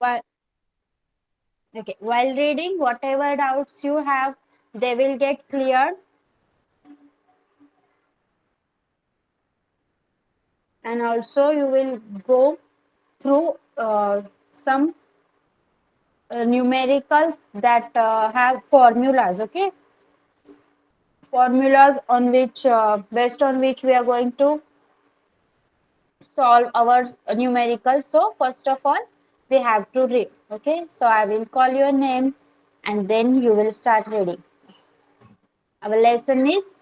While, okay, while reading, whatever doubts you have, they will get cleared, and also you will go through some numericals that have formulas. Okay, formulas on which based on which we are going to solve our numericals. So first of all, we have to read. Okay, so I will call your name and then you will start reading. Our lesson is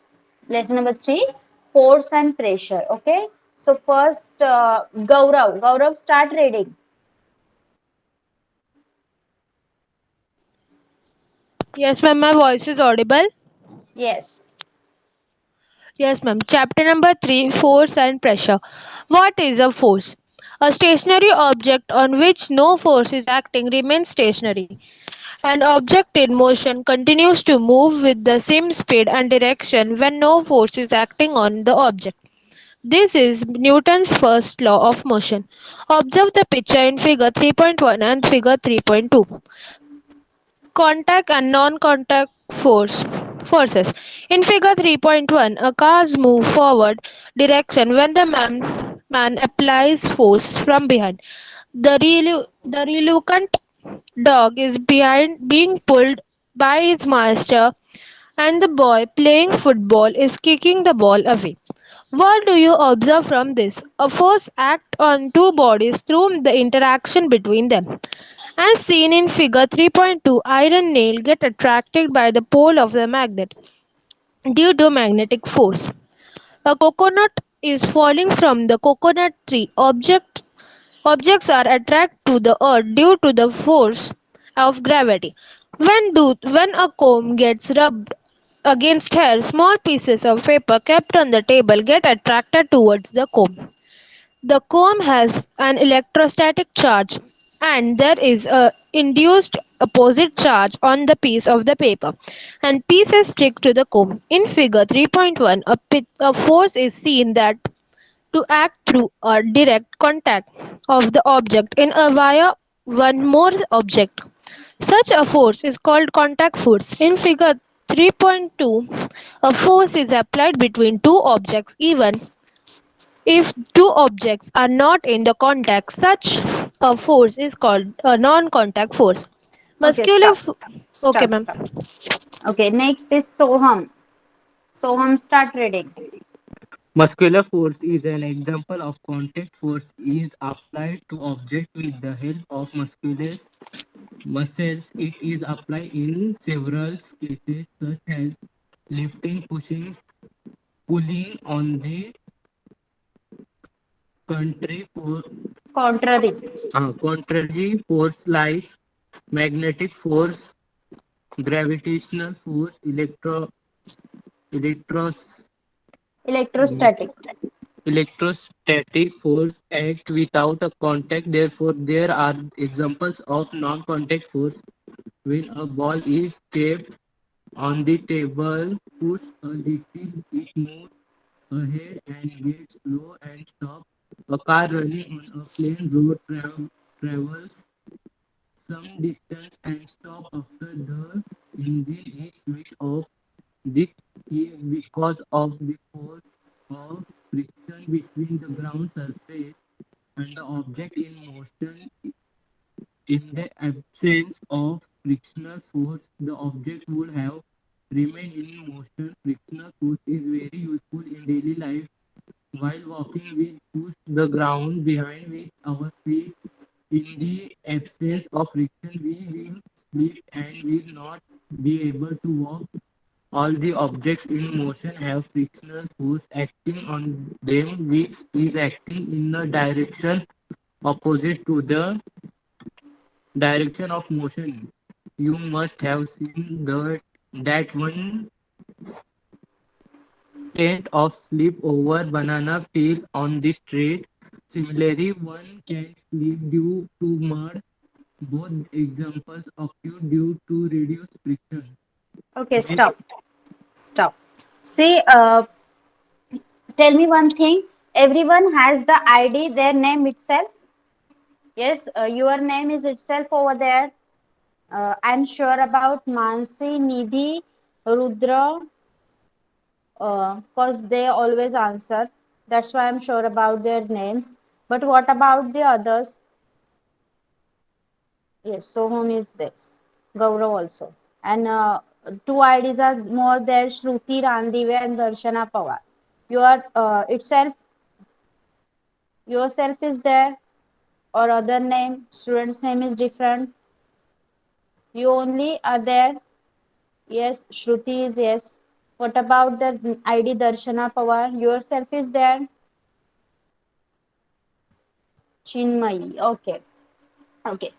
lesson number 3, force and pressure. Okay, so first, Gaurav, start reading. Yes, ma'am, my voice is audible. Yes. Yes, ma'am. Chapter number 3, Force and Pressure. What is a force? A stationary object on which no force is acting remains stationary. An object in motion continues to move with the same speed and direction when no force is acting on the object. This is Newton's first law of motion. Observe the picture in figure 3.1 and figure 3.2. Contact and non-contact forces. In figure 3.1, a car's move forward direction when the man applies force from behind. The reluctant dog is behind being pulled by his master, and the boy playing football is kicking the ball away. What do you observe from this? A force acts on two bodies through the interaction between them. As seen in figure 3.2, iron nail get attracted by the pole of the magnet due to magnetic force. A coconut is falling from the coconut tree. Objects are attracted to the earth due to the force of gravity. When a comb gets rubbed against hair, small pieces of paper kept on the table get attracted towards the comb. The comb has an electrostatic charge, and there is a induced opposite charge on the piece of the paper, and pieces stick to the comb. In figure 3.1, a force is seen that to act through a direct contact of the object in a via one more object. Such a force is called contact force. In figure 3.2, a force is applied between two objects even if two objects are not in the contact. Such a force is called a non-contact force. Okay, Muscular. Okay, ma'am. stop. Okay, next is Soham. Soham, start reading. Muscular force is an example of contact force is applied to object with the help of muscular muscles. It is applied in several cases such as lifting, pushing, pulling on the Contrary. contrary force like magnetic force, gravitational force, electros, Electrostatic. electrostatic force act without a contact. Therefore, there are examples of non-contact force. When a ball is kept on the table, push a little, it moves ahead and gets slow and stop. A car running on a plain road travels some distance and stop after the engine is switched off. This is because of the force of friction between the ground surface and the object in motion. In the absence of frictional force, the object would have remained in motion. Frictional force is very useful in daily life. While walking, we push the ground behind with our feet. In the absence of friction, we will slip and will not be able to walk. All the objects in motion have frictional force acting on them, which is acting in a direction opposite to the direction of motion. You must have seen that one tent of slip over banana peel on the street. Similarly, one can slip due to mud. Both examples occur due to reduced friction. Okay, When stop. See, tell me one thing. Everyone has the ID, their name itself. Yes, your name is itself over there. I'm sure about Mansi, Nidhi, Rudra, because they always answer. That's why I'm sure about their names. But what about the others? Yes, Soham is this. Gaurav also. And two IDs are more there, Shruti Randive and Darshana Pawar. Your yourself is there, or other name, student's name is different. You only are there. Yes, Shruti is yes. What about the ID Darshana Pawar? Yourself is there. Chinmayi. Okay. Okay.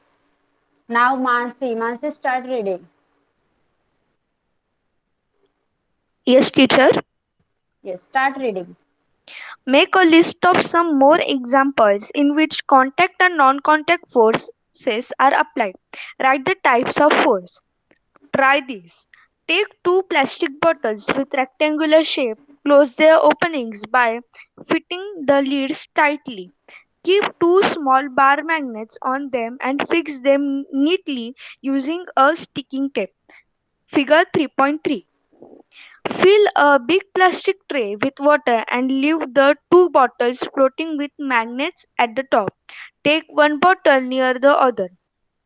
Now Mansi. Mansi, start reading. Yes, teacher. Yes, start reading. Make a list of some more examples in which contact and non-contact forces are applied. Write the types of force. Try this. Take two plastic bottles with rectangular shape. Close their openings by fitting the lids tightly. Keep two small bar magnets on them and fix them neatly using a sticking tape. Figure 3.3. Fill a big plastic tray with water and leave the two bottles floating with magnets at the top. Take one bottle near the other.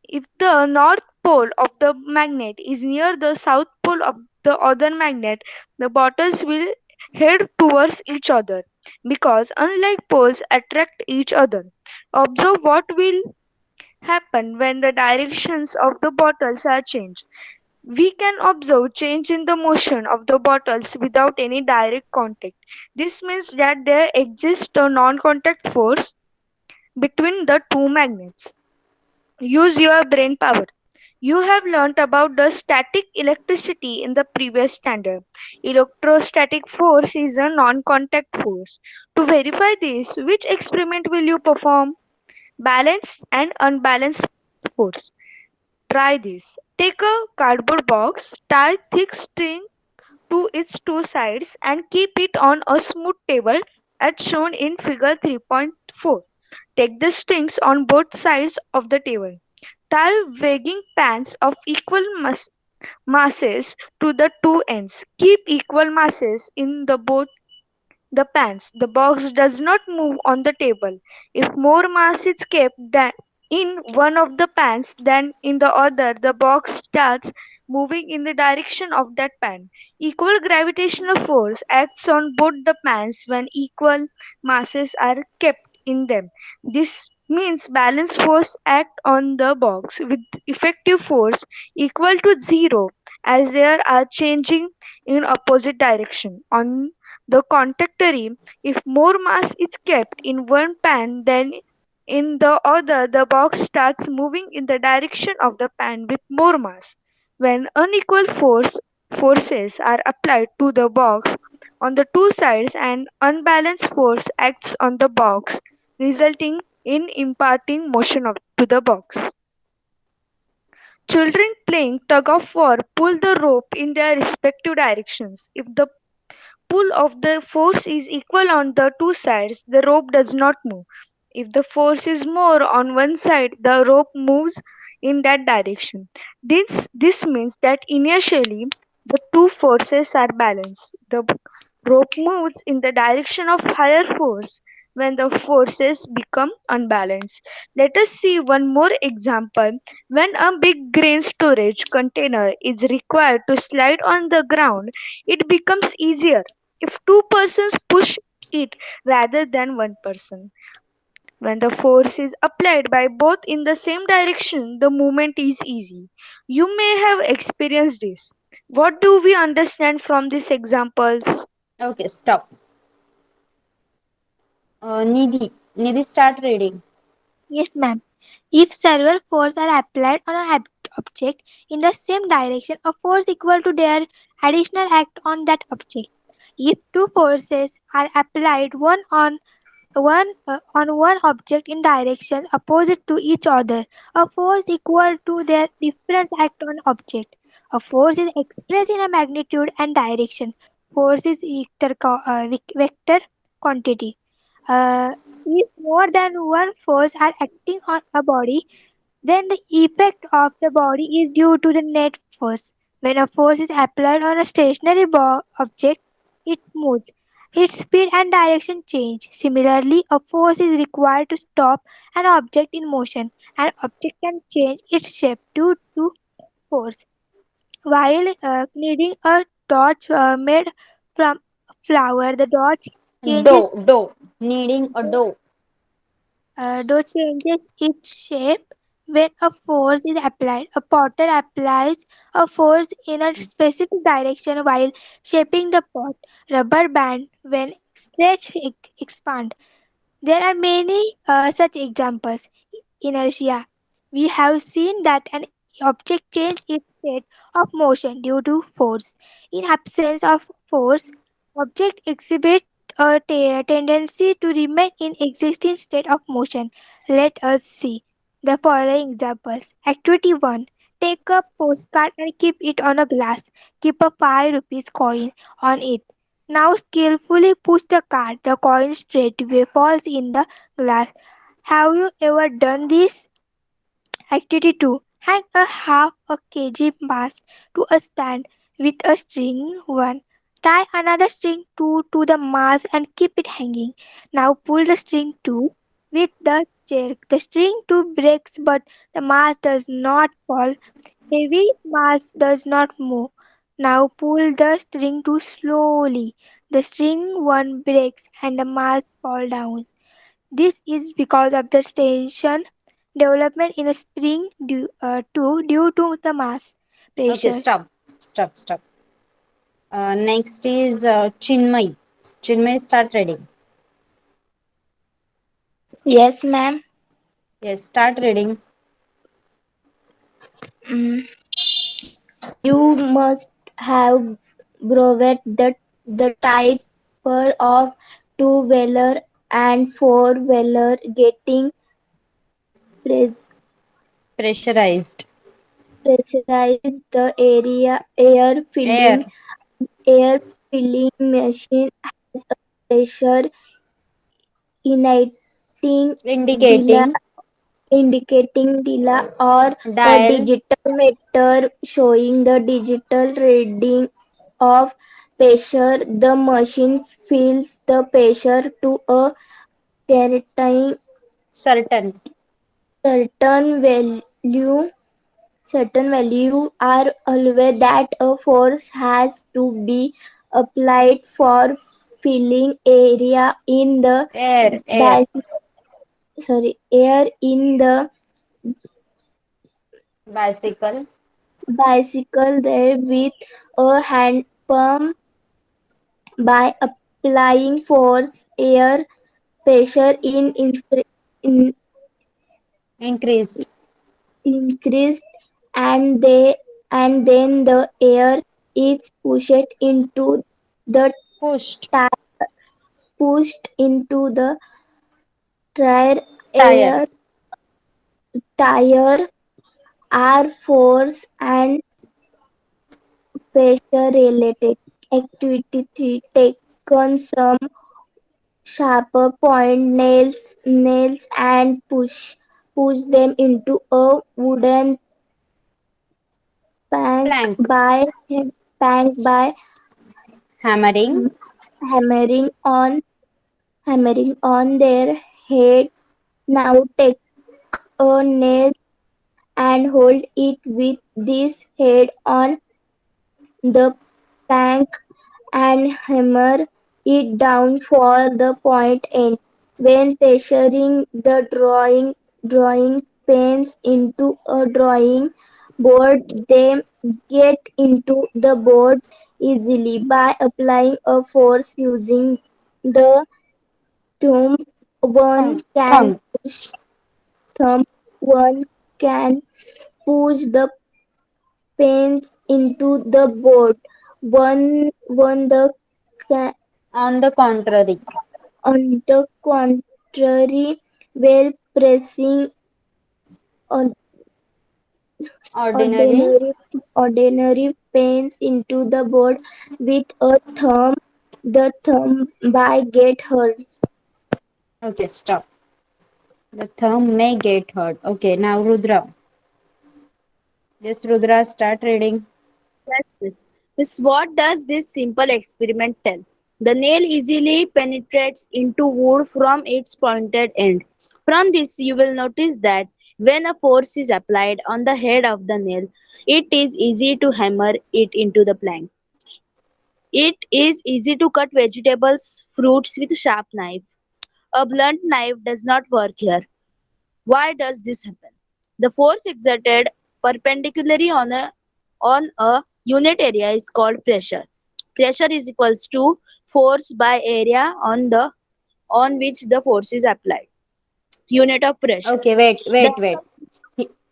If the north pole of the magnet is near the south pole of the other magnet, the bottles will head towards each other because unlike poles attract each other. Observe what will happen when the directions of the bottles are changed. We can observe change in the motion of the bottles without any direct contact. This means that there exists a non-contact force between the two magnets. Use your brain power. You have learnt about the static electricity in the previous standard. Electrostatic force is a non-contact force. To verify this, which experiment will you perform? Balanced and unbalanced force. Try this. Take a cardboard box, tie thick string to its two sides and keep it on a smooth table as shown in figure 3.4. Take the strings on both sides of the table. Tie weighing pans of equal masses to the two ends. Keep equal masses in the pans. The box does not move on the table. If more mass is kept in one of the pans than in the other, the box starts moving in the direction of that pan. Equal gravitational force acts on both the pans when equal masses are kept in them. This means balance force act on the box with effective force equal to zero as they are changing in opposite direction. On the contrary, if more mass is kept in one pan than in the other, the box starts moving in the direction of the pan with more mass. When unequal forces are applied to the box on the two sides, an unbalanced force acts on the box, resulting in imparting motion to the box. Children playing tug of war pull the rope in their respective directions. If the pull of the force is equal on the two sides, the rope does not move. If the force is more on one side, the rope moves in that direction. This means that initially the two forces are balanced. The rope moves in the direction of higher force when the forces become unbalanced. Let us see one more example. When a big grain storage container is required to slide on the ground, it becomes easier if two persons push it rather than one person. When the force is applied by both in the same direction, the movement is easy. You may have experienced this. What do we understand from these examples? Okay, stop. Nidhi. Nidhi, start reading. Yes, ma'am. If several forces are applied on an object in the same direction, a force equal to their additional act on that object. If two forces are applied on one object in direction opposite to each other, a force equal to their difference act on object. A force is expressed in a magnitude and direction. Force is vector quantity. Uh, If more than one force are acting on a body, then the effect of the body is due to the net force. When a force is applied on a stationary object, it moves. Its speed and direction change. Similarly, a force is required to stop an object in motion. An object can change its shape due to force. While kneading a torch made from flour, the torch changes Dough. Kneading a dough. dough changes its shape when a force is applied. A potter applies a force in a specific direction while shaping the pot. Rubber band, when stretched, expand. There are many such examples. Inertia. We have seen that an object changes its state of motion due to force. In absence of force, object exhibit a tendency to remain in existing state of motion. Let us see the following examples. Activity 1. Take a postcard and keep it on a glass. Keep a 5 rupees coin on it. Now skillfully push the card. The coin straightway falls in the glass. Have you ever done this? Activity 2. Hang a half a kg mass to a stand with a string 1. Tie another string 2 to the mass and keep it hanging. Now pull the string 2 with the jerk. The string 2 breaks but the mass does not fall. Heavy mass does not move. Now pull the string 2 slowly. The string 1 breaks and the mass falls down. This is because of the tension development in a spring 2 due to the mass Okay, pressure. stop. Next is Chinmay. Chinmay, start reading. Yes, ma'am. Yes, start reading. Mm. You must have browed the type of two-wheeler and four-wheeler getting pres- Pressurized. pressurized the Air. air filling machine has a pressure indicating Indicating. dila or a Dial. digital meter showing the digital reading of pressure. The machine feels the pressure to a certain Certain. certain value. Certain value are always that a force has to be applied for filling area in the Air. basic air in the Bicycle. bicycle there with a hand pump. By applying force air pressure in Increased. increased, and they and then the air is the Pushed. tire pushed into the tire. Tire. Tire are force and pressure related. Activity 3. Taken some sharper point nails and push them into a wooden plank Plank. by Hammering. hammering on their head. Now take a nail and hold it with this head on the plank and hammer it down for the point end. When pressuring the drawing pens into a drawing board, they get into the board easily by applying a force using the thumb. One can Thumb. push thumb. One can push the pens into the board. One the ca- On the contrary. On the contrary, while pressing on Ordinary. ordinary pens into the board with a thumb, the thumb by get hurt. Okay, stop. The thumb may get hurt. Okay, now Rudra. Yes, Rudra, start reading. Yes, miss. Miss, what does this simple experiment tell? The nail easily penetrates into wood from its pointed end. From this, you will notice that when a force is applied on the head of the nail, it is easy to hammer it into the plank. It is easy to cut vegetables, fruits with sharp knife. A blunt knife does not work here. Why does this happen? The force exerted perpendicularly on a unit area is called pressure. Pressure is equals to force by area on which the force is applied. Unit of pressure. Okay, wait, The wait,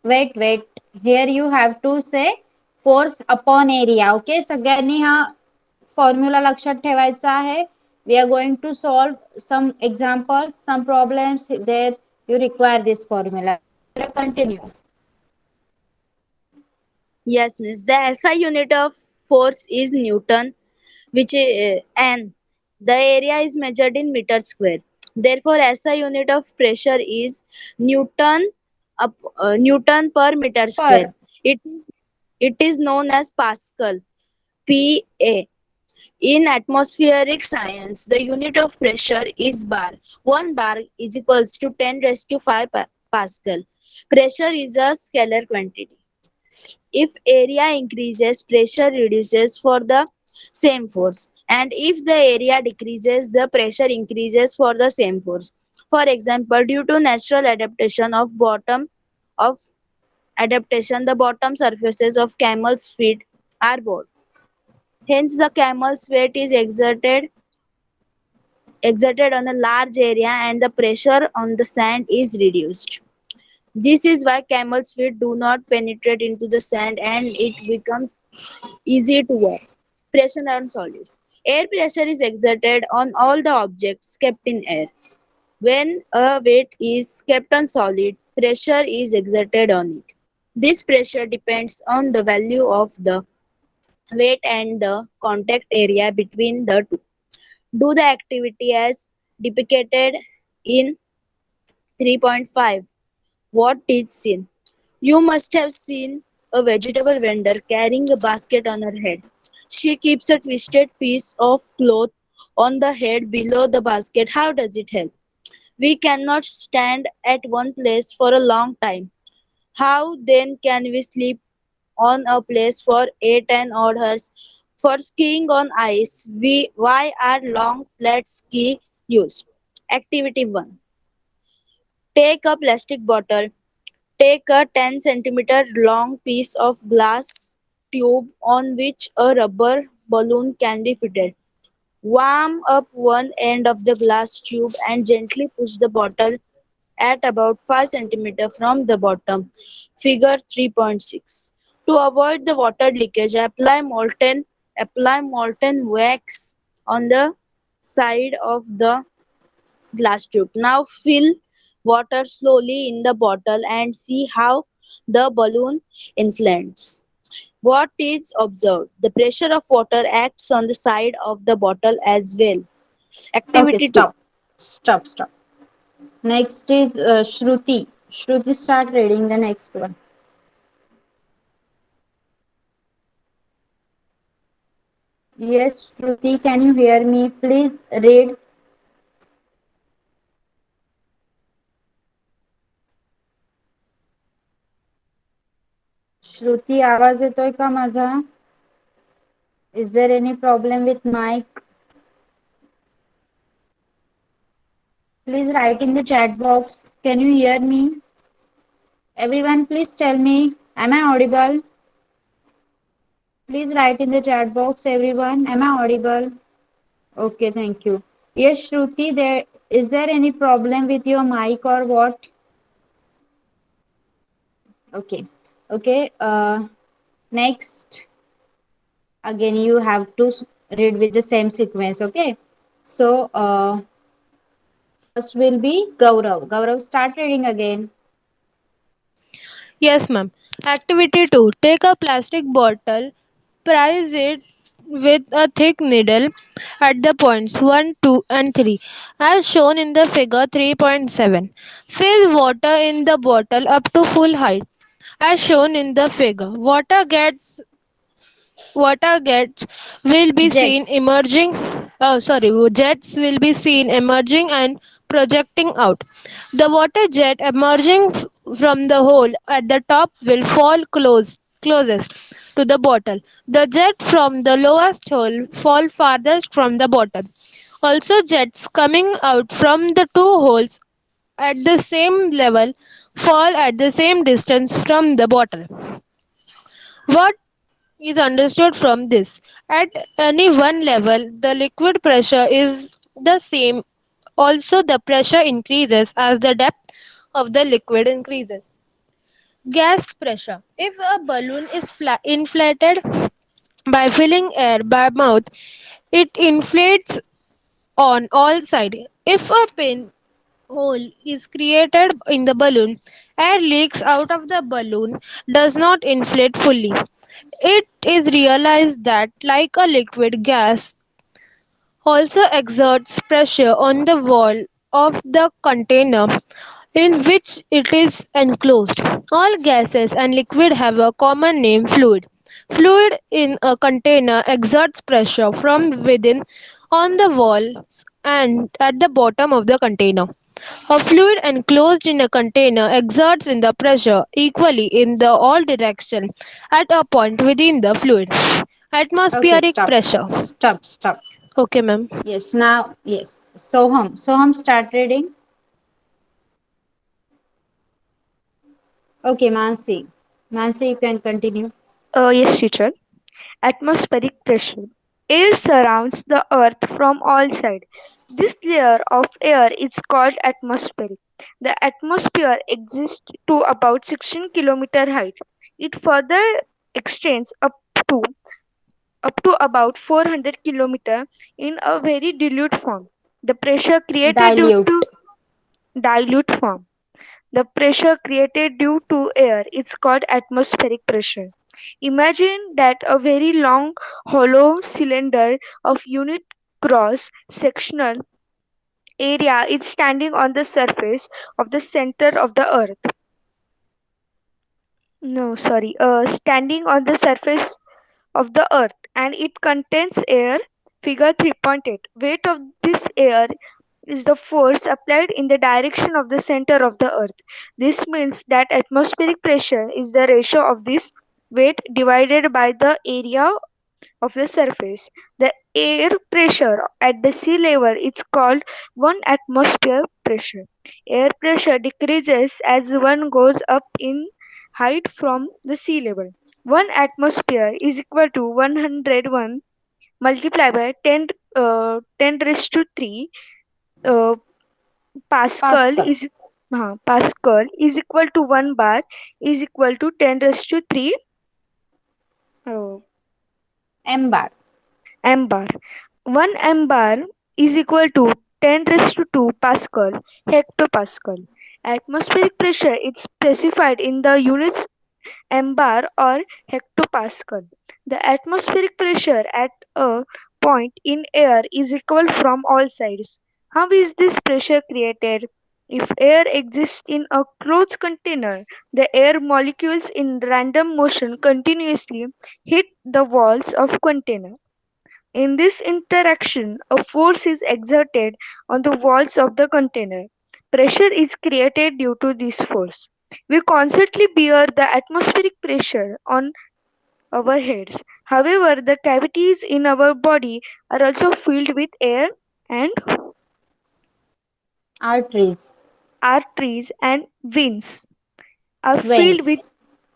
wait. Wait. Here you have to say force upon area. Okay, सगळ्यांनी हा formula लक्षात ठेवायचा आहे. We are going to solve some examples, some problems there you require this formula. Continue. Yes, miss. The SI unit of force is Newton, which is n. The area is measured in meter square. Therefore, SI unit of pressure is Newton Newton per meter square. Per. It it is known as Pascal. PA. In atmospheric science, the unit of pressure is bar. 1 bar is equals to 10 raised to 5 Pascal. Pressure is a scalar quantity. If area increases, pressure reduces for the same force. And if the area decreases, the pressure increases for the same force. For example, due to natural of adaptation, the bottom surfaces of camel's feet are bowed. Hence, the camel's weight is exerted on a large area and the pressure on the sand is reduced. This is why camel's feet do not penetrate into the sand and it becomes easy to walk. Pressure on solids. Air pressure is exerted on all the objects kept in air. When a weight is kept on solid, pressure is exerted on it. This pressure depends on the value of the weight and the contact area between the two. Do the activity as depicted in 3.5. What is seen? You must have seen a vegetable vendor carrying a basket on her head. She keeps a twisted piece of cloth on the head below the basket. How does it help? We cannot stand at one place for a long time. How then can we sleep on a place for 8 and odd hours? For skiing on ice, why are long flat ski used? Activity 1. Take a plastic bottle. Take a 10 centimeter long piece of glass tube on which a rubber balloon can be fitted. Warm up one end of the glass tube and gently push the bottle at about 5 centimeters from the bottom. Figure 3.6. To avoid the water leakage, apply molten wax on the side of the glass tube. Now fill water slowly in the bottle and see how the balloon inflates. What is observed? The pressure of water acts on the side of the bottle as well. Okay, Activity 2. stop. Stop. Next is Shruti. Shruti, start reading the next one. Yes, Shruti, can you hear me? Please read. श्रुती आवाज येतोय का माझा? Is there any problem with mic? Please write in the chat box. Can you hear me? Everyone, please tell me. Am I audible? Please write in the chat box, everyone. Am I audible? Okay, thank you. Yes, Shruti, is there any problem with your mic or what? Okay. Okay. Next, again, you have to read with the same sequence. Okay. So, first will be Gaurav. Gaurav, start reading again. Yes, ma'am. Activity 2. Take a plastic bottle, price it with a thick needle at the points 1, 2, and 3, as shown in the figure 3.7. Fill water in the bottle up to full height, as shown in the figure. Water gets will be seen Jets. emerging. Jets will be seen emerging and projecting out. The water jet emerging from the hole at the top will fall closest to the bottle. The jet from the lowest hole fall farthest from the bottom. Also, jets coming out from the two holes at the same level fall at the same distance from the bottle. What is understood from this? At any one level, the liquid pressure is the same. Also, the pressure increases as the depth of the liquid increases. Gas pressure. If a balloon is inflated by filling air by mouth, it inflates on all sides. If a hole is created in the balloon, air leaks out of the balloon, does not inflate fully. It is realized that, like a liquid, gas also exerts pressure on the wall of the container in which it is enclosed. All gases and liquid have a common name, fluid. Fluid in a container exerts pressure from within on the walls and at the bottom of the container. A fluid enclosed in a container exerts in the pressure equally in the all direction at a point within the fluid. Okay, Atmospheric stop. pressure. Stop, stop. Okay, ma'am. Yes, now, yes. Soham. Soham, start reading. Okay, Mansi. Mansi, you can continue. Yes, teacher. Atmospheric pressure. Air surrounds the earth from all sides. This layer of air is called atmosphere. The atmosphere exists to about 16 kilometer height. It further extends to about 400 kilometer in a very dilute form. The pressure created due Dilute. to dilute form. The pressure created due to air is called atmospheric pressure. Imagine that a very long hollow cylinder of unit cross sectional area is standing on the surface of the center of the earth. No, sorry, standing on the surface of the earth and it contains air. Figure 3.8. Weight of this air is the force applied in the direction of the center of the earth. This means that atmospheric pressure is the ratio of this weight divided by the area of the surface. The air pressure at the sea level is called 1 atmosphere pressure. Air pressure decreases as one goes up in height from the sea level. 1 atmosphere is equal to 101 multiplied by 10 raised to 3 uh, Pascal Pascal. Pascal is equal to 1 bar is equal to 10 raised to 3 uh, M bar. m bar. 1 m bar is equal to 10 raised to 2 Pascal hectopascal. Atmospheric pressure is specified in the units m bar or hectopascal. The atmospheric pressure at a point in air is equal from all sides. How is this pressure created? If air exists in a closed container, the air molecules in random motion continuously hit the walls of container. In this interaction, a force is exerted on the walls of the container. Pressure is created due to this force. We constantly bear the atmospheric pressure on our heads. However, the cavities in our body are also filled with air and Arteries. arteries and are filled with Veins.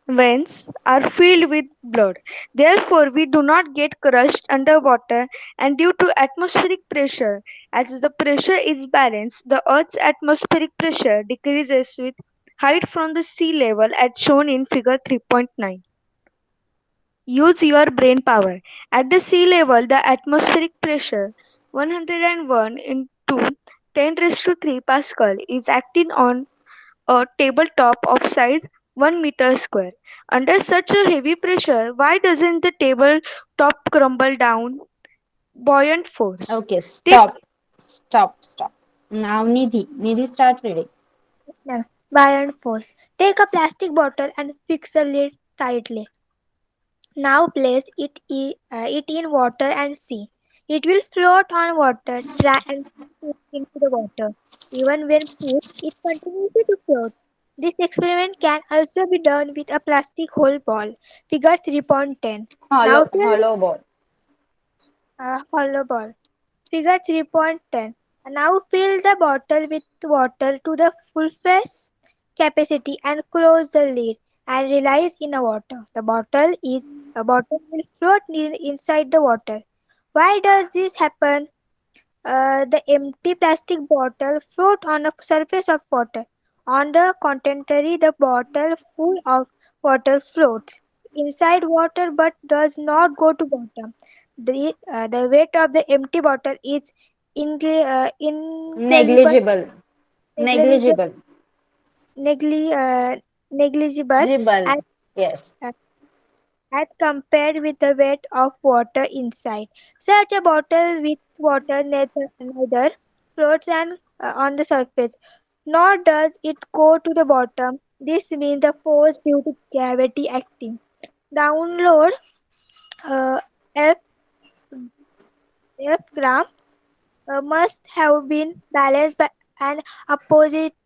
veins are filled with blood. Therefore, we do not get crushed underwater and due to atmospheric pressure, as the pressure is balanced, the Earth's atmospheric pressure decreases with height from the sea level as shown in figure 3.9. Use your brain power. At the sea level, the atmospheric pressure 101 into 10 raised to 3 Pascal is acting on a tabletop of size 1 meter square. Under such a heavy pressure, why doesn't the table top crumble down? Buoyant force. Okay, Take stop. Now Nidhi, start reading. Yes, ma'am. Buoyant force. Take a plastic bottle and fix the lid tightly. Now place it in water and see. It will float on water. Try and push it into the water. Even when pushed, it continues to float. This experiment can also be done with a plastic whole ball. Figure 3.10. Now fill Hollow ball. a hollow ball. Figure 3.10. Now fill the bottle with water to the full face capacity and close the lid and release in the water. The bottle will float inside the water. Why does this happen? The empty plastic bottle float on the surface of water. On the contrary, the bottle full of water floats inside water but does not go to bottom. The weight of the empty bottle is incredible, Negligible. negligible, Negligible. negligible Gibble. as, Yes. uh, as compared with the weight of water inside. Such a bottle with water neither floats on the surface, nor does it go to the bottom. This means the force due to gravity acting. Download uh, F, F gram must have been balanced by an opposing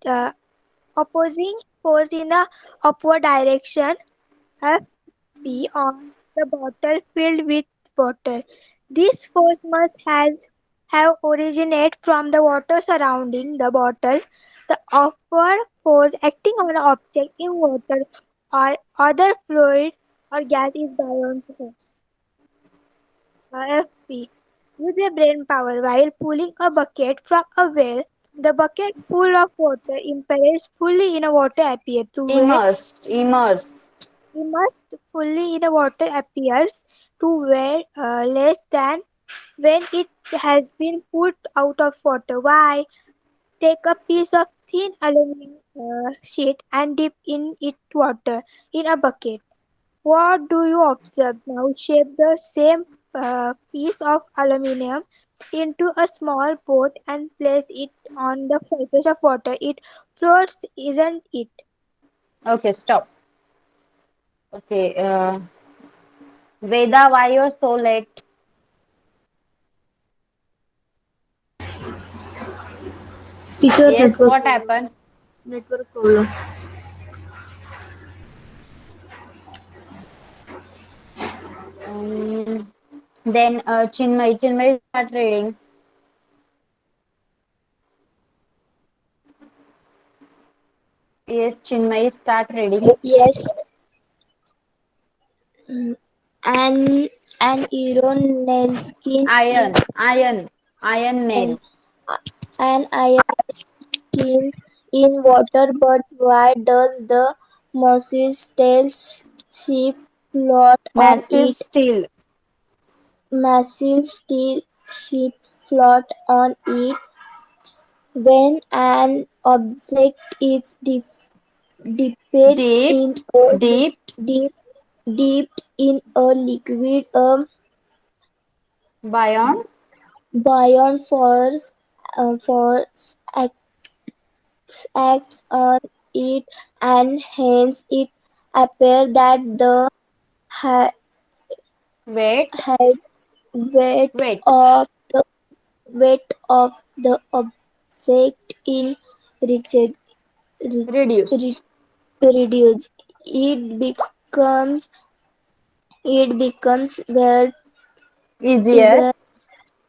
force in the upward direction. F on the bottle filled with water. This force must have originated from the water surrounding the bottle. The upward force acting on an object in water or other fluid or gas is buoyant force. FP. Use your brain power while pulling a bucket from a well. The bucket full of water immersed fully in a water appear to where Immersed. immersed fully in the water appears to weigh less than when it has been put out of water. Why? Take a piece of thin aluminum sheet and dip in it water in a bucket. What do you observe? Now shape the same piece of aluminum into a small pot and place it on the surface of water. It floats, isn't it? Okay, stop. Okay, Veda, why you're so late? Teacher, Yes, network what happened? network problem. Um, then Chinmay, start reading. Yes, Chinmay, start reading. Yes, mm, an an iron nail skin is Iron an, nail. an iron skins in water, but why does the Moses tells ship float on Massive it? steel. Massive steel ship float on it when an object is dipped Deep, in a deep, deep dipped in a liquid. A Bion. buoyant force acts on it, and hence it appears that the ha- Weight, head weight weight. of the weight of the object in reach- re- Reduced. re- reduced. It becomes Easier, where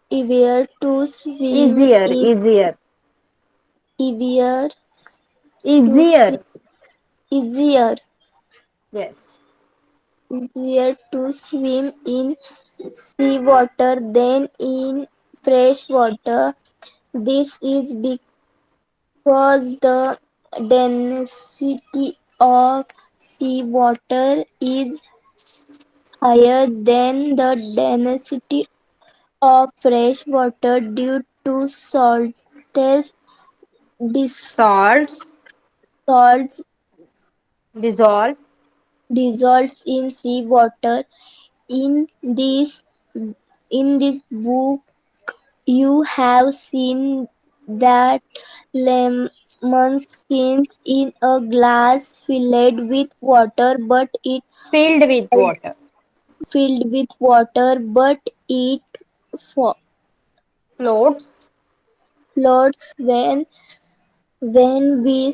easier to swim easier, in easier, easier to swim easier. easier Yes. easier to swim in seawater than in fresh water. This is because the density of seawater is higher than the density of fresh water due to salts Salts. salts Dissolve. dissolves in sea water. In this in this book you have seen that lemon skins in a glass filled with water, Filled with water. filled with water, but it fo- Floats. floats when we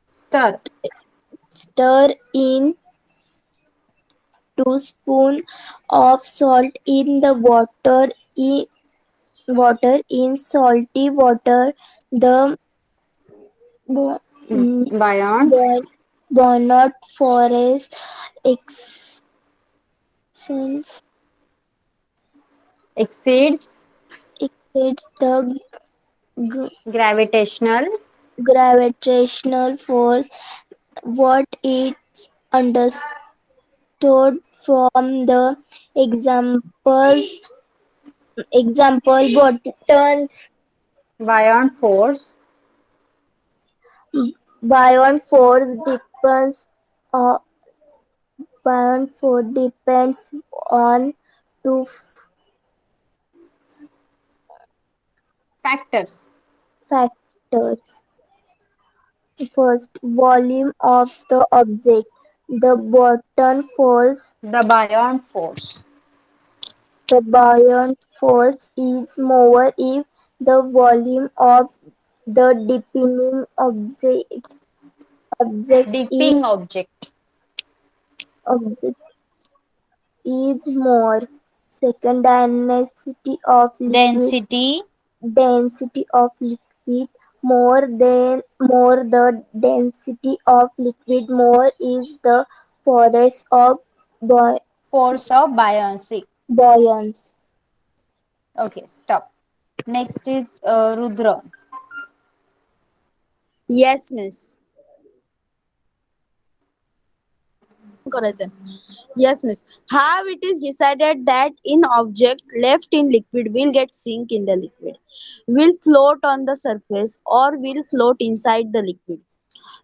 Stir. stir in 2 spoons of salt in the water in salty water. The bo- mm, Beyond. Bonnet forest extends Exceeds. exceeds the g- Gravitational. gravitational force. What is understood from the example buttons Beyond force. Bion force uh, depends on two Factors. factors. First, volume of the object. The button force, The Beyond force. the Bion force is more if the volume of the depending object Dipping object. object is more. Second, Density. density of liquid more the density of liquid more is the force of buoy- Force of buoyancy. buoyance. Okay, stop. Next is Rudra. Yes, miss. Correct. Yes, miss. How it is decided that in object left in liquid will get sink in the liquid, will float on the surface or will float inside the liquid.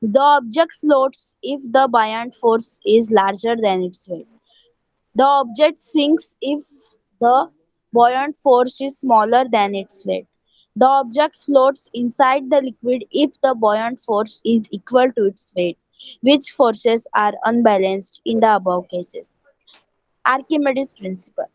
The object floats if the buoyant force is larger than its weight. The object sinks if the buoyant force is smaller than its weight. The object floats inside the liquid if the buoyant force is equal to its weight. Which forces are unbalanced in the above cases? Archimedes principle.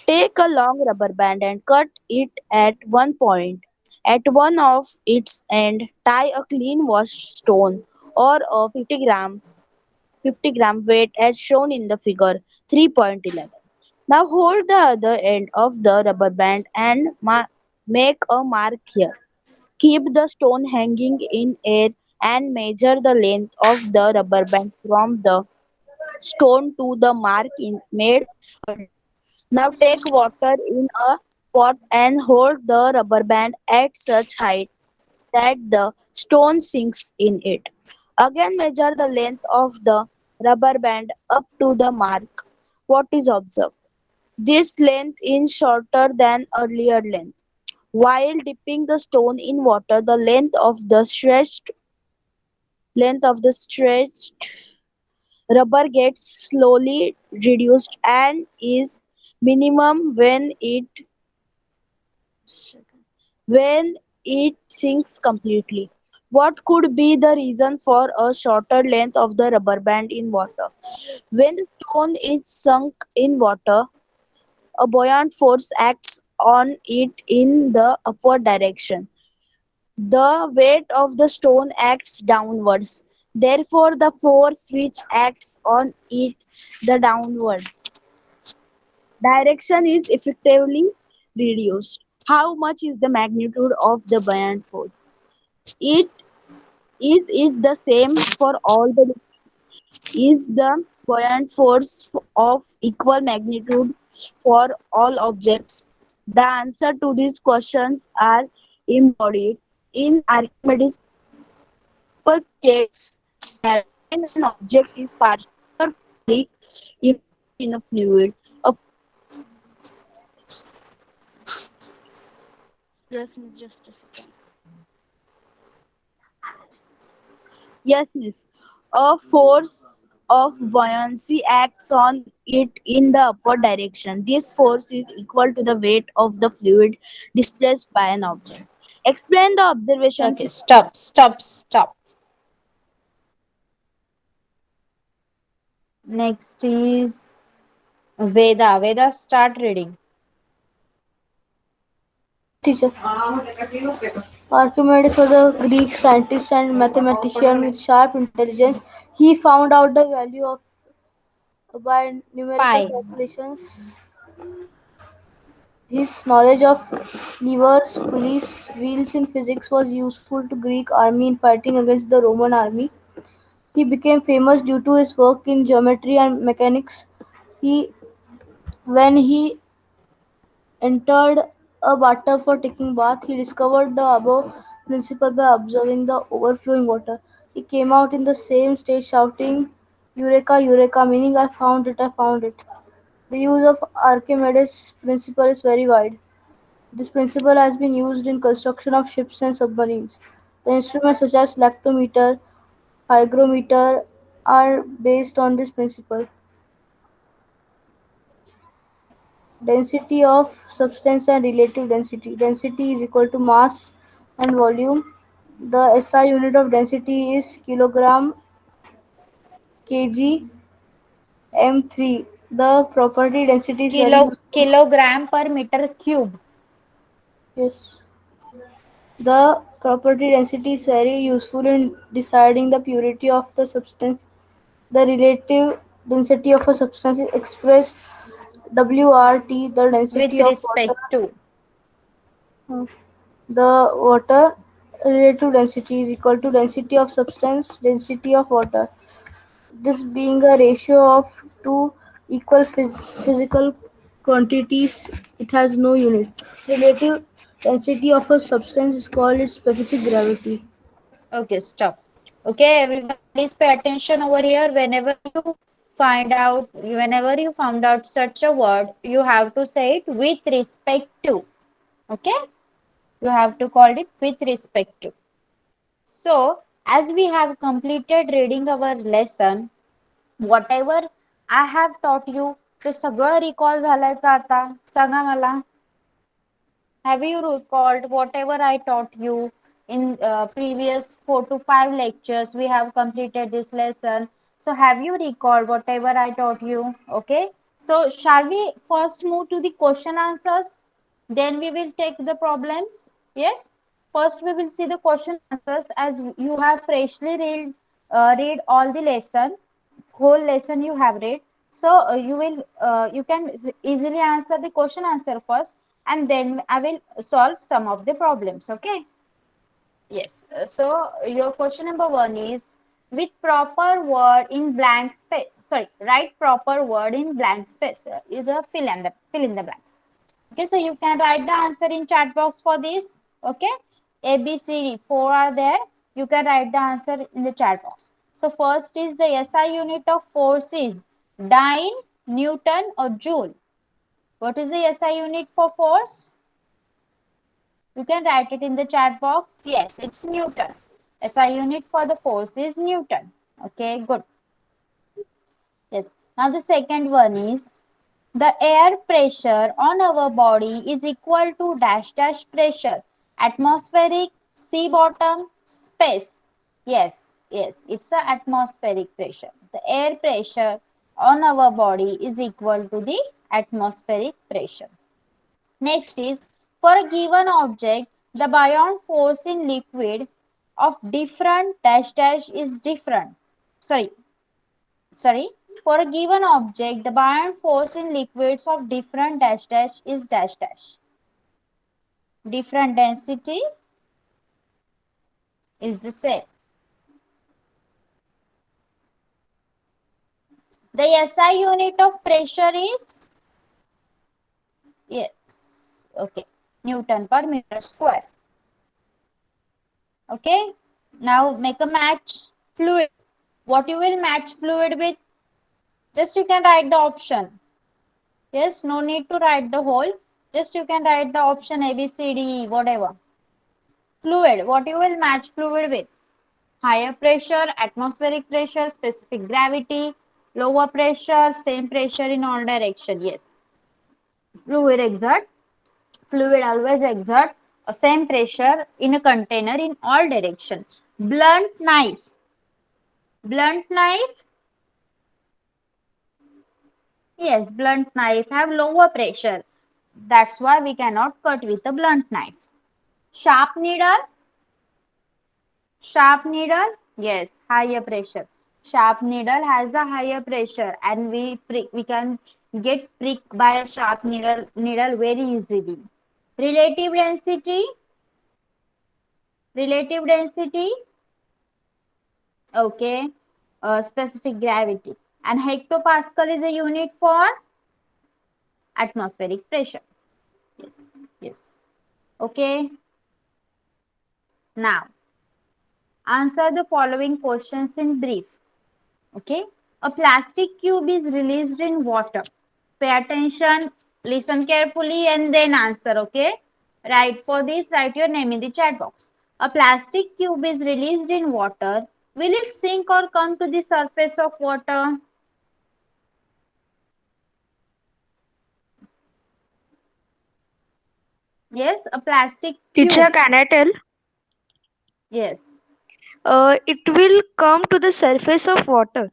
Take a long rubber band and cut it at one point. At one of its end, tie a clean washed stone or a 50 gram weight as shown in the figure 3.11. Now hold the other end of the rubber band and make a mark here. Keep the stone hanging in air and measure the length of the rubber band from the stone to the mark made earlier. Now take water in a pot and hold the rubber band at such height that the stone sinks in it. Again measure the length of the rubber band up to the mark. What is observed? This length is shorter than earlier length. While dipping the stone in water, the length of the stretched rubber gets slowly reduced and is minimum when it sinks completely. What could be the reason for a shorter length of the rubber band in water? When the stone is sunk in water, a buoyant force acts on it in the upward direction. The weight of the stone acts downwards. Therefore, the force which acts on it the downward direction is effectively reduced. How much is the magnitude of the buoyant force? It is it the same for all the is the buoyant force of equal magnitude for all objects? The answer to these questions are embodied in Archimedes' principle states that when an object is partially or fully immersed in a fluid, a just a second. Yes, miss. A force of buoyancy acts on it in the upward direction. This force is equal to the weight of the fluid displaced by an object. Explain the observations. Okay, stop. Next is Veda. Veda, start reading. Teacher. Archimedes was a Greek scientist and mathematician with sharp intelligence. He found out the value of by numerical Pi. calculations. His knowledge of levers, pulleys, wheels in physics was useful to Greek army in fighting against the Roman army. He became famous due to his work in geometry and mechanics. He, when he entered a bathtub for taking bath, he discovered the above principle by observing the overflowing water. He came out in the same state shouting, Eureka, Eureka, meaning I found it. The use of Archimedes' principle is very wide. This principle has been used in construction of ships and submarines. The instruments such as lactometer, hygrometer are based on this principle. Density of substance and relative density. Density is equal to mass and volume. The SI unit of density is kilogram kg m3. The property density is very useful. Kilogram per meter cube. Yes. The property density is very useful in deciding the purity of the substance. The relative density of a substance is expressed WRT, the With density of respect water. to. The water relative density is equal to density of substance, density of water. This being a ratio of two equal physical quantities, it has no unit. Relative density of a substance is called its specific gravity. Okay, stop. Okay, everyone, please pay attention over here. Whenever you found out such a word, you have to say it with respect to. Okay, you have to call it with respect to. So, as we have completed reading our lesson, whatever I have taught you, ते सगळं recall झालंय का आता? सांगा मला. Have you recalled whatever I taught you in previous 4 to 5 lectures? We have completed this lesson. So have you recalled whatever I taught you? Okay. So shall we first move to the question answers? Then we will take the problems. Yes. First we will see the question answers as you have freshly read all the lesson. Whole lesson you have read. So you can easily answer the question answer first, and then I will solve some of the problems. Okay. Yes. So your question number one is, with proper word in blank space. Sorry, write proper word in blank space. Is a fill in the blanks. Okay. So you can write the answer in chat box for this. Okay. A, B, C, D. 4 are there. You can write the answer in the chat box. So first is the SI unit of force is dyne, Newton or Joule. What is the SI unit for force? You can write it in the chat box. Yes, it's Newton. SI unit for the force is Newton. Okay, good. Yes. Now the second one is, the air pressure on our body is equal to dash dash pressure. Atmospheric, sea bottom, space. Yes, it's a atmospheric pressure. The air pressure on our body is equal to the atmospheric pressure. Next is, for a given object, the buoyant force in liquid of different dash dash is different. Sorry. For a given object, the buoyant force in liquids of different dash dash is dash dash. Different density is the same. The SI unit of pressure is, yes, okay, Newton per meter square. Okay. Now make a match fluid. What you will match fluid with? Just you can write the option. Yes, no need to write the whole. Just you can write the option A, B, C, D, E, whatever. Fluid. What you will match fluid with? Higher pressure, atmospheric pressure, specific gravity, lower pressure, same pressure in all direction. Yes. Fluid always exert a same pressure in a container in all direction. Blunt knife. Blunt knife. Yes, blunt knife have lower pressure. That's why we cannot cut with a blunt knife. Sharp needle. Sharp needle. Yes, higher pressure. Sharp needle has a higher pressure, and we can get pricked by a sharp needle very easily. Relative density. Relative density. Okay. Specific gravity. And hectopascal is a unit for atmospheric pressure. Yes. Yes. Okay. Now, answer the following questions in brief. Okay. A plastic cube is released in water. Pay attention, listen carefully, and then answer. Okay. Write your name in the chat box. A plastic cube is released in water. Will it sink or come to the surface of water? Yes, a plastic Teacher, cube. can I tell? Yes. It will come to the surface of water.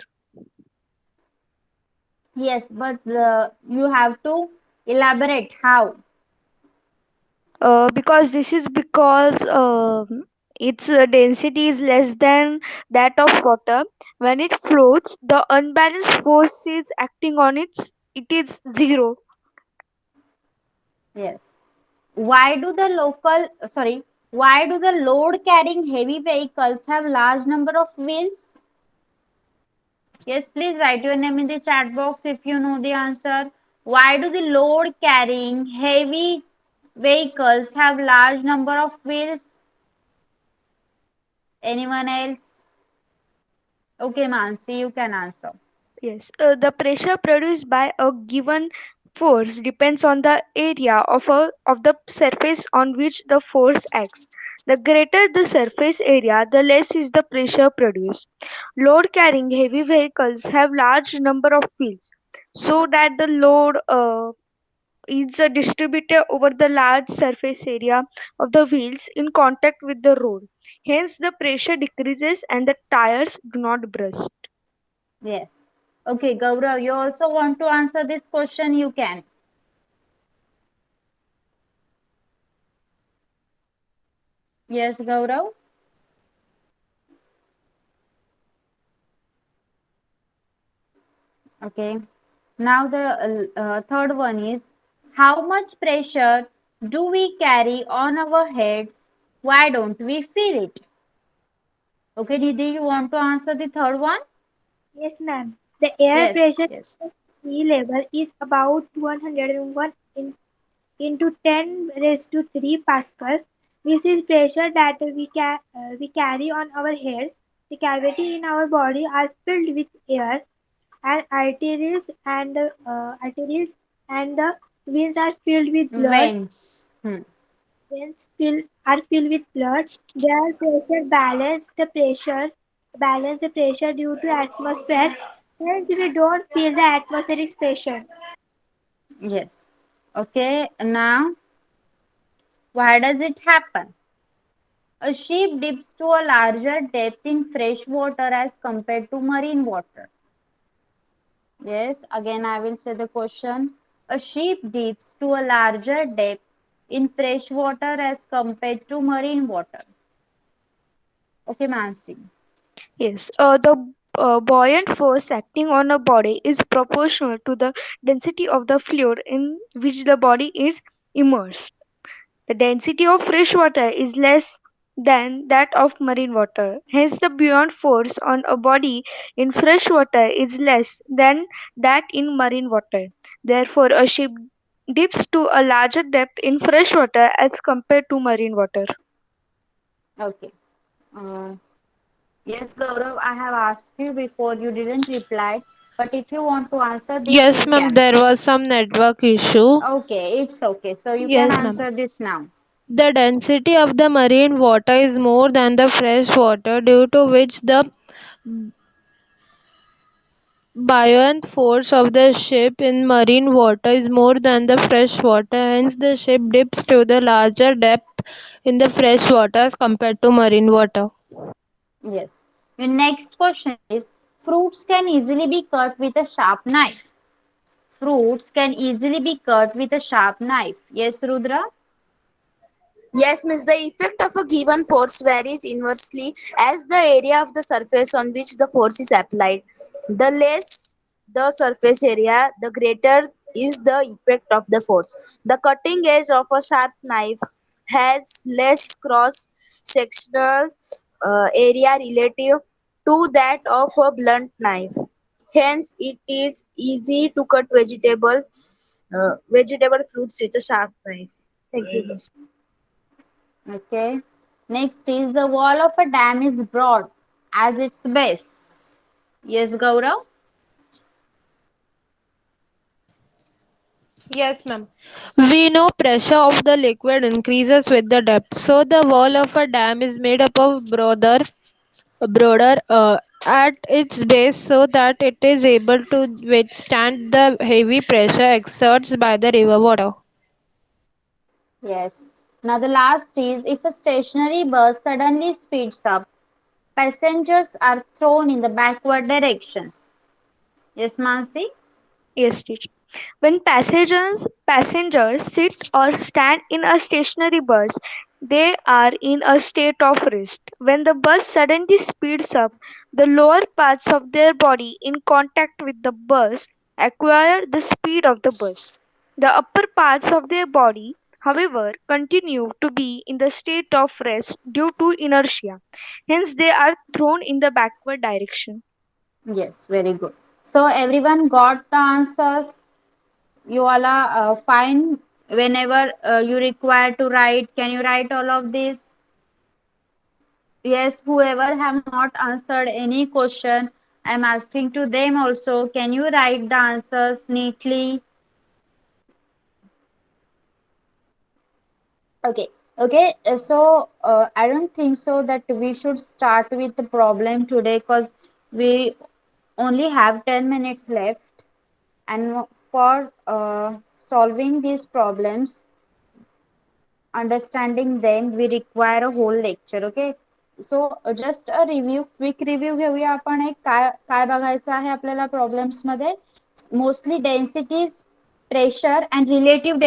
Yes, but you have to elaborate how. Because this is because its density is less than that of water. When it floats, the unbalanced force is acting on it is zero. Yes. Why do the why do the load carrying heavy vehicles have large number of wheels? Yes, please write your name in the chat box if you know the answer. Why do the load carrying heavy vehicles have large number of wheels? Anyone else? Okay, Mansi, you can answer. Yes, the pressure produced by a given force depends on the area of the surface on which the force acts. The greater the surface area, the less is the pressure produced. Load carrying heavy vehicles have large number of wheels, so that the load is distributed over the large surface area of the wheels in contact with the road. Hence, the pressure decreases and the tires do not burst. Yes. Okay, Gaurav, you also want to answer this question? You can. Yes, Gaurav. Okay. Now the third one is, how much pressure do we carry on our heads? Why don't we feel it? Okay, Nidhi, you want to answer the third one? Yes, ma'am. The air Yes, pressure yes. at sea level is about 101 into 10 raised to 3 Pascal. This is pressure that we carry on our heads. The cavity in our body are filled with air, and arteries and the veins are filled with blood. Veins. Are filled with blood. Their pressure balance the pressure due to atmosphere. Hence, we don't feel the atmospheric pressure. Yes. Okay, now why does it happen? A ship dips to a larger depth in fresh water as compared to marine water. Yes, again I will say the question. A ship dips to a larger depth in fresh water as compared to marine water. Okay, Mansi. Yes, the buoyant force acting on a body is proportional to the density of the fluid in which the body is immersed. The density of fresh water is less than that of marine water. Hence, the buoyant force on a body in fresh water is less than that in marine water. Therefore, a ship dips to a larger depth in fresh water as compared to marine water. Okay. Uh, yes, Gaurav, I have asked you before, you didn't reply. But if you want to answer this, Yes, you ma'am, can. there was some network issue. Okay, it's okay. So you can Yes, ma'am. answer this now. The density of the marine water is more than the fresh water, due to which the buoyant force of the ship in marine water is more than the fresh water. Hence, the ship dips to the larger depth in the fresh water as compared to marine water. Yes. Your next question is, fruits can easily be cut with a sharp knife. Fruits can easily be cut with a sharp knife. Yes, Rudra? Yes, Miss, the effect of a given force varies inversely as the area of the surface on which the force is applied. The less the surface area, the greater is the effect of the force. The cutting edge of a sharp knife has less cross sectional area relative to that of a blunt knife. Hence, it is easy to cut vegetable fruits with a sharp knife. Thank you, Miss. Okay. Next is, the wall of a dam is broad as its base. Yes, Gaurav? Yes, ma'am. We know pressure of the liquid increases with the depth. So the wall of a dam is made up of broader at its base so that it is able to withstand the heavy pressure exerted by the river water. Yes. Now the last is, if a stationary bus suddenly speeds up, passengers are thrown in the backward directions. Yes, Mansi? Yes, teacher. When passengers sit or stand in a stationary bus, they are in a state of rest. When the bus suddenly speeds up, the lower parts of their body in contact with the bus acquire the speed of the bus. The upper parts of their body, however, continue to be in the state of rest due to inertia. Hence, they are thrown in the backward direction. Yes, very good. So everyone got the answers. You all are fine. Whenever you require to write, can you write all of this? Yes, whoever have not answered any question, I'm asking to them also. Can you write the answers neatly? Okay, okay. I don't think so that we should start with the problem today because we only have 10 minutes left. And for solving these problems, understanding them, we require a whole lecture. Okay. So just a review quick review घेऊया आपण. एक काय काय बघायचं आहे आपल्याला problems मध्ये. Mostly densities, pressure and relative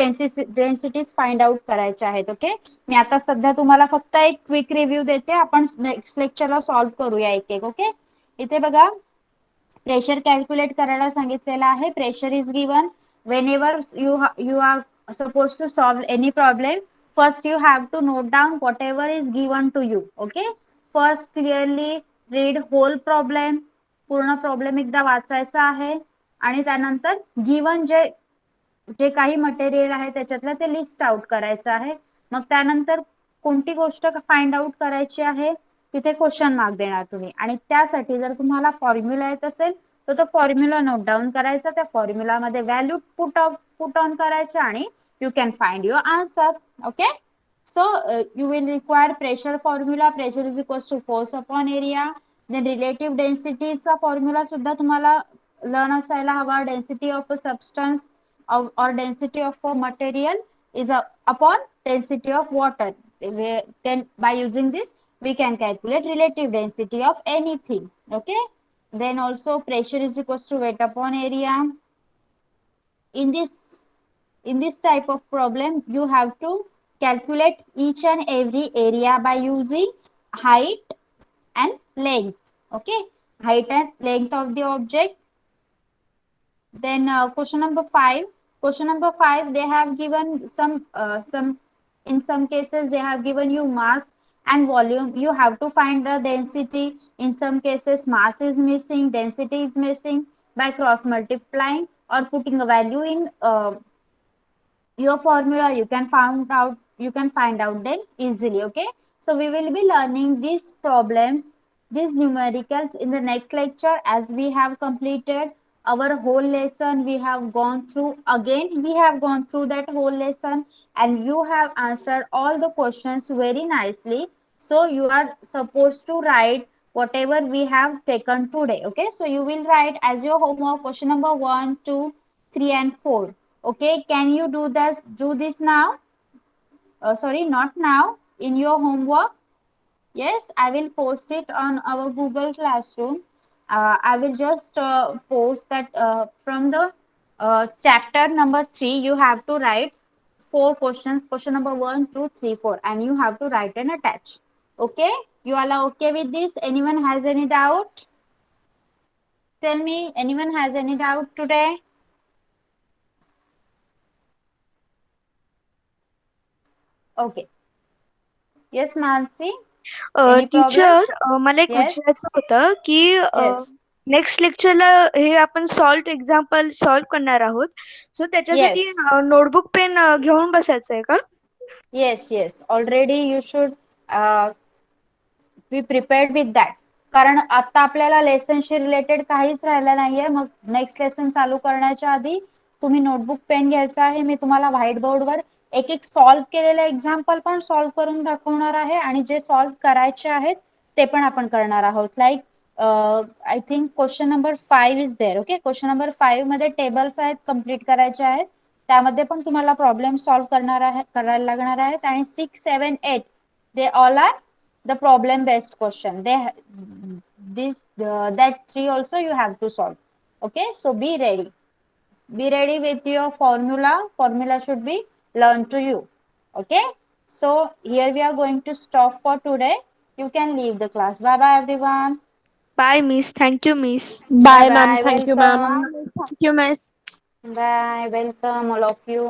densities find out करायच्या आहेत. ओके. मी आता सध्या तुम्हाला फक्त एक क्विक रिव्ह्यू देते. आपण नेक्स्ट लेक्चरला सॉल्व्ह करूया एक एक. ओके. इथे बघा, प्रेशर कॅल्क्युलेट करायला सांगितलेलं आहे. Pressure is given. whenever you are supposed to solve any problem, first you have to note down whatever is given to you. Okay. First clearly read whole problem. पूर्ण problem एकदा वाचायचा आहे आणि त्यानंतर given जे जे काही मटेरियल आहे त्याच्यातलं ते लिस्ट आउट करायचं आहे. मग त्यानंतर कोणती गोष्ट फाइंड आउट करायची आहे तिथे क्वेश्चन मार्क देणार तुम्ही. आणि त्यासाठी जर तुम्हाला फॉर्म्युला येत असेल तर तो फॉर्म्युला नोट डाऊन करायचा. त्या फॉर्म्युला मध्ये व्हॅल्यू पुट ऑन करायच्या आणि you can find your answer. Okay. So you will require pressure formula. Pressure is equals to force upon area. Then relative density चा फॉर्म्युला सुद्धा तुम्हाला लर्न असायला हवा. Density of a substance or density of a material is upon density of water. Then by using this we can calculate relative density of anything. Okay. Then also pressure is equals to weight upon area. In this type of problem you have to calculate each and every area by using height and length. Okay. Height and length of the object. Then question number 5. Question number 5, they have given some in some cases they have given you mass and volume. You have to find the density. In some cases mass is missing, density is missing. By cross multiplying or putting a value in your formula, you can find out them easily. Okay. So we will be learning these problems, these numericals in the next lecture as we have completed our whole lesson we have gone through. Again, we have gone through that whole lesson, and you have answered all the questions very nicely. So you are supposed to write whatever we have taken today. Okay, so you will write as your homework question number 1, 2, 3 and 4. Okay, can you do this now? Sorry, not now, in your homework. Yes, I will post it on our Google Classroom. I will just post that from the chapter number 3. You have to write 4 questions. Question number 1, 2, 3, 4, and you have to write and attach. Okay, you all are okay with this? Anyone has any doubt? Tell me, anyone has any doubt today? Okay. Yes, Mansi. Any problem? Teacher मला एक Yes. विचारायचं होतं की Yes. Next लेक्चरला हे आपण solve example solve करणार आहोत सो त्याच्यासाठी Yes. Notebook pen घेऊन बसायचं आहे का Yes. Yes. Already you should B prepared with that. कारण आता आपल्याला लेसनशी रिलेटेड काहीच राहिलं नाहीये. मग नेक्स्ट लेसन चालू करण्याच्या आधी तुम्ही नोटबुक पेन घ्यायचा आहे. मी तुम्हाला व्हाईट बोर्डवर एक एक सॉल्व्ह केलेले एक्झाम्पल पण सॉल्व्ह करून दाखवणार आहे आणि जे सॉल्व्ह करायचे आहेत ते पण आपण करणार आहोत. Like I think question number 5 is there. Okay, question number 5 मध्ये टेबल्स आहेत, कम्प्लीट करायचे आहेत. त्यामध्ये पण तुम्हाला प्रॉब्लेम सॉल्व्ह करायला लागणार आहेत. आणि 6, 7, 8 they all are the problem based question. That 3 also you have to solve. Okay, so be ready with your formula should be learned to you. Okay, so here we are going to stop for today. You can leave the class. Bye bye everyone. Bye miss thank you miss Bye, Bye ma'am. bye, Thank you, ma'am. welcome. Thank you, miss. Bye, welcome all of you.